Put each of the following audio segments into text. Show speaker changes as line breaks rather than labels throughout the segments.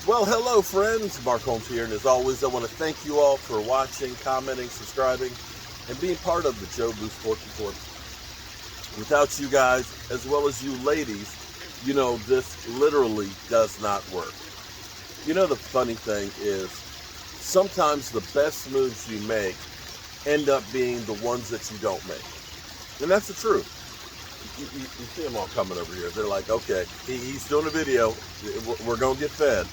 Well, hello, friends. Mark Holmes here, and as always, I want to thank you all for watching, commenting, subscribing, and being part of the Joe Blue Sports Report. Without you guys, as well as you ladies, this literally does not work. The funny thing is, sometimes the best moves you make end up being the ones that you don't make. And that's the truth. You see them all coming over here. They're like, okay, he's doing a video. We're going to get fed.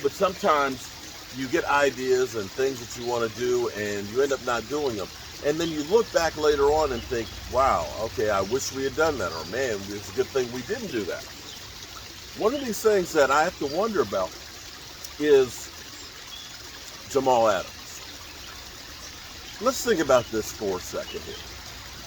But sometimes you get ideas and things that you want to do and you end up not doing them. And then you look back later on and think, wow, okay, I wish we had done that. Or man, it's a good thing we didn't do that. One of these things that I have to wonder about is Jamal Adams. Let's think about this for a second here.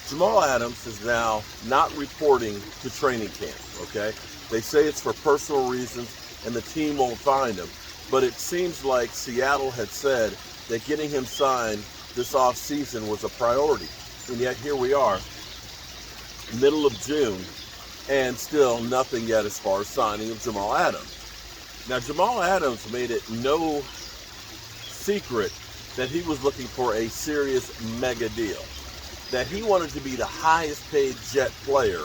Jamal Adams is now not reporting to training camp, okay? They say it's for personal reasons and the team won't find him. But it seems like Seattle had said that getting him signed this offseason was a priority. And yet here we are, middle of June, and still nothing yet as far as signing of Jamal Adams. Now, Jamal Adams made it no secret that he was looking for a serious mega deal, that he wanted to be the highest paid Jet player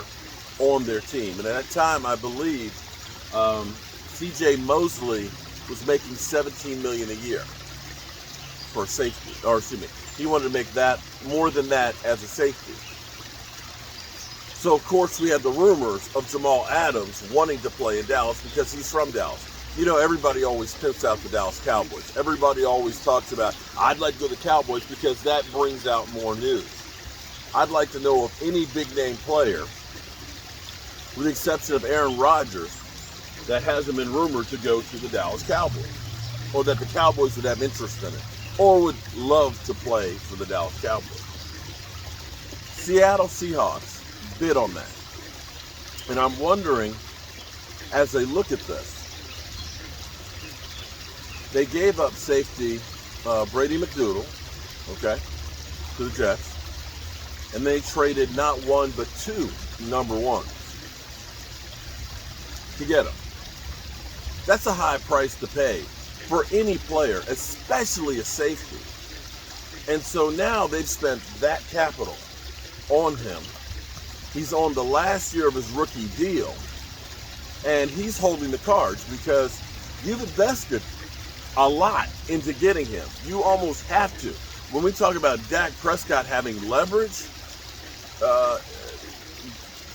on their team. And at that time, I believe C.J. Mosley was making $17 million a year for safety, he wanted to make that more than that as a safety. So of course we had the rumors of Jamal Adams wanting to play in Dallas because he's from Dallas. Everybody always pimps out the Dallas Cowboys. Everybody always talks about, I'd like to go to the Cowboys because that brings out more news. I'd like to know of any big name player, with the exception of Aaron Rodgers, that hasn't been rumored to go to the Dallas Cowboys, or that the Cowboys would have interest in it, or would love to play for the Dallas Cowboys. Seattle Seahawks bid on that. And I'm wondering, as they look at this, they gave up safety Brady McDoodle, okay, to the Jets, and they traded not one but two number ones to get him. That's a high price to pay for any player, especially a safety. And so now they've spent that capital on him. He's on the last year of his rookie deal, and he's holding the cards because you've invested a lot into getting him. You almost have to. When we talk about Dak Prescott having leverage,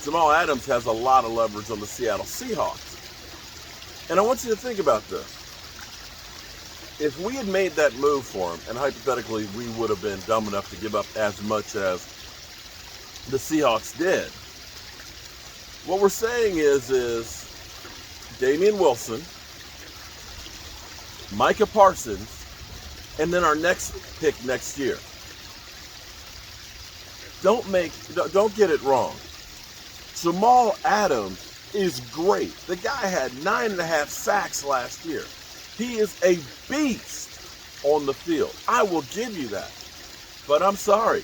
Jamal Adams has a lot of leverage on the Seattle Seahawks. And I want you to think about this. If we had made that move for him, and hypothetically we would have been dumb enough to give up as much as the Seahawks did, what we're saying is Damian Wilson, Micah Parsons, and then our next pick next year. Don't get it wrong. Jamal Adams is great. The guy had 9.5 sacks last year. He is a beast on the field. I will give you that. But I'm sorry.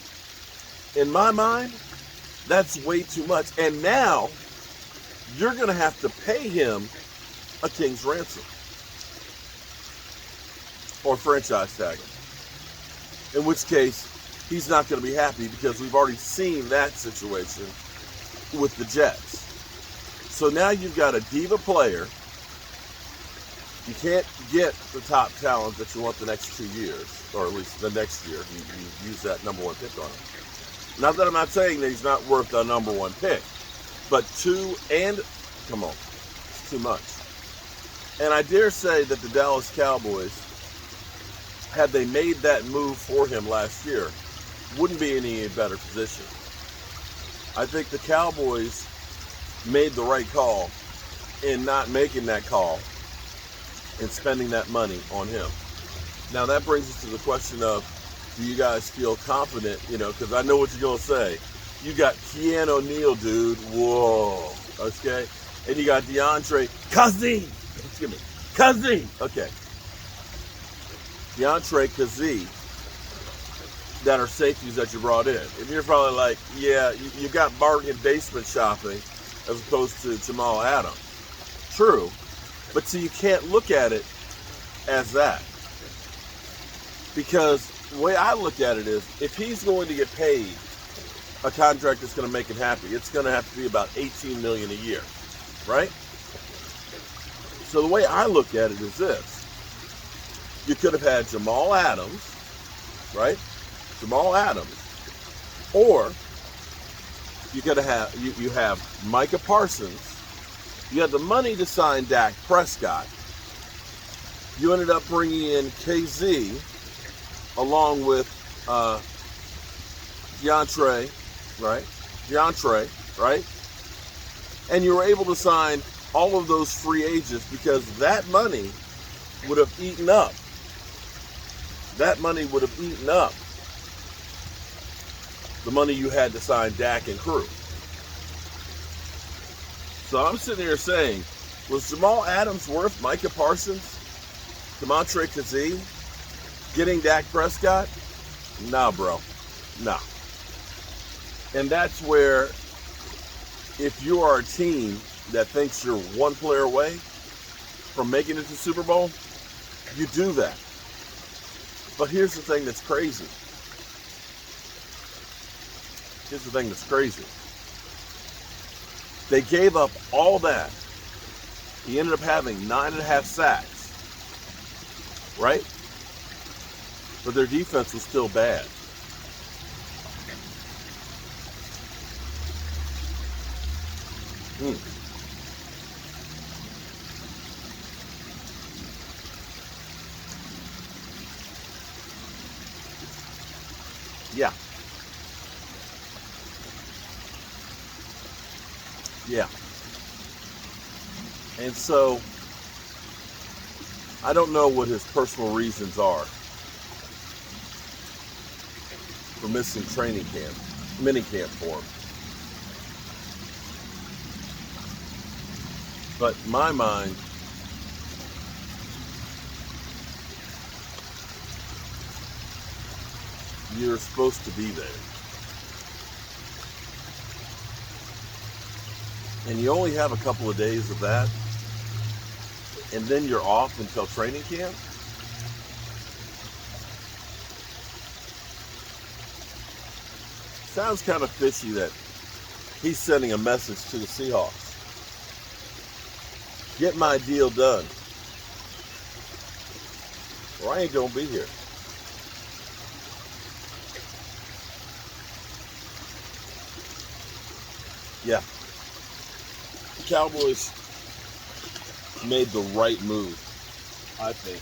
In my mind, that's way too much. And now, you're going to have to pay him a king's ransom. Or franchise tag him. In which case, he's not going to be happy because we've already seen that situation with the Jets. So now you've got a diva player. You can't get the top talent that you want the next 2 years, or at least the next year. You use that number one pick on him. Not that I'm not saying that he's not worth a number one pick, but come on, it's too much. And I dare say that the Dallas Cowboys, had they made that move for him last year, wouldn't be in any better position. I think the Cowboys made the right call in not making that call and spending that money on him. Now that brings us to the question of, do you guys feel confident, because I know what you're going to say. You got Keanu Neal, dude. Whoa. Okay. And you got DeAndre Kazee. Okay. DeAndre Kazee, that are safeties that you brought in. And you're probably like, yeah, you got bargain basement shopping as opposed to Jamal Adams. True. But see, you can't look at it as that. Because the way I look at it is, if he's going to get paid a contract that's going to make him happy, it's going to have to be about $18 million a year, right? So the way I look at it is this. You could have had Jamal Adams, right? Jamal Adams. Or you could have you have Micah Parsons. You had the money to sign Dak Prescott. You ended up bringing in KZ along with DeAndre, right? And you were able to sign all of those free agents because that money would have eaten up. That money would have eaten up the money you had to sign Dak and crew. So I'm sitting here saying, was Jamal Adams worth Micah Parsons, Demontre Kazee, getting Dak Prescott? Nah, bro. Nah. And that's where, if you are a team that thinks you're one player away from making it to the Super Bowl, you do that. But here's the thing that's crazy. Here's the thing that's crazy. They gave up all that. He ended up having 9.5 sacks, right? But their defense was still bad. Yeah. Yeah. And so, I don't know what his personal reasons are for missing training camp, mini camp for him. But in my mind, you're supposed to be there. And you only have a couple of days of that, and then you're off until training camp. Sounds kind of fishy that he's sending a message to the Seahawks. Get my deal done, or I ain't gonna be here. Yeah. The Cowboys made the right move, I think.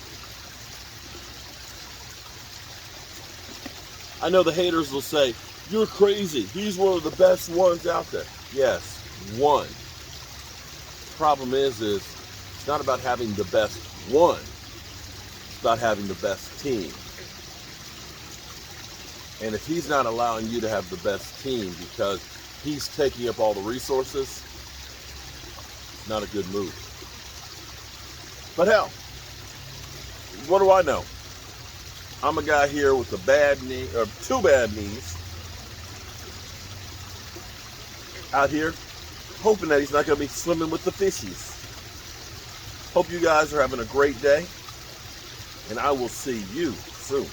I know the haters will say, you're crazy. He's one of the best ones out there. Yes, one. The problem is it's not about having the best one. It's about having the best team. And if he's not allowing you to have the best team because he's taking up all the resources, not a good move. But hell, what do I know? I'm a guy here with a bad knee, or 2 bad knees, out here, hoping that he's not going to be swimming with the fishies. Hope you guys are having a great day, and I will see you soon.